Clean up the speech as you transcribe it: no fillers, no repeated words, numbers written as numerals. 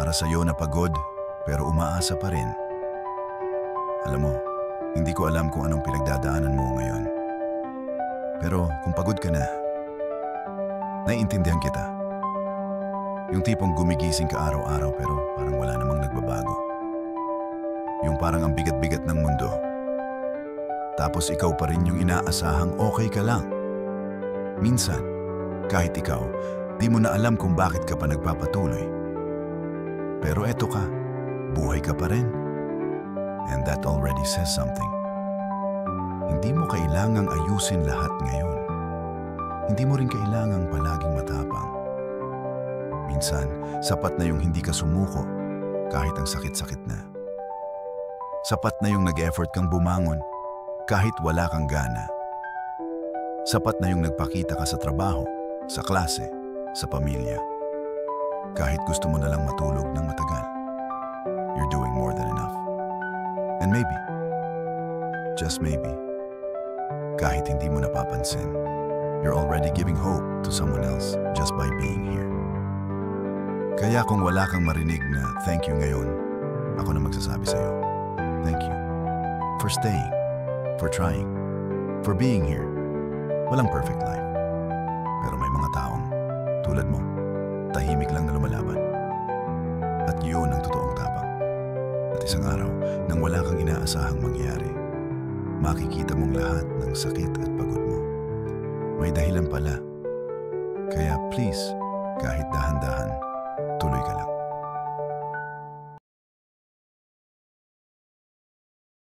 Para sa'yo na pagod pero umaasa pa rin. Alam mo, hindi ko alam kung anong pinagdadaanan mo ngayon. Pero kung pagod ka na, naiintindihan kita. Yung tipong gumigising ka araw-araw pero parang wala namang nagbabago. Yung parang ang bigat-bigat ng mundo. Tapos ikaw pa rin yung inaasahang okay ka lang. Minsan, kahit ikaw, di mo na alam kung bakit ka pa nagpapatuloy. Pero eto ka, buhay ka pa rin. And that already says something. Hindi mo kailangang ayusin lahat ngayon. Hindi mo rin kailangang palaging matapang. Minsan, sapat na yung hindi ka sumuko kahit ang sakit-sakit na. Sapat na yung nag-effort kang bumangon kahit wala kang gana. Sapat na yung nagpakita ka sa trabaho, sa klase, sa pamilya. Kahit gusto mo na lang matulog ng matagal, you're doing more than enough. And maybe, just maybe, kahit hindi mo napapansin, you're already giving hope to someone else just by being here. Kaya kung wala kang marinig na thank you ngayon, ako na magsasabi sa'yo, thank you for staying, for trying, for being here. Walang perfect life. Pero may mga taong, tulad mo, tahimik lang na lumalaban. At yun ang totoong tapang. At isang araw, nang wala kang inaasahang mangyari, makikita mong lahat ng sakit at pagod mo. May dahilan pala. Kaya please, kahit dahan-dahan, tuloy ka lang.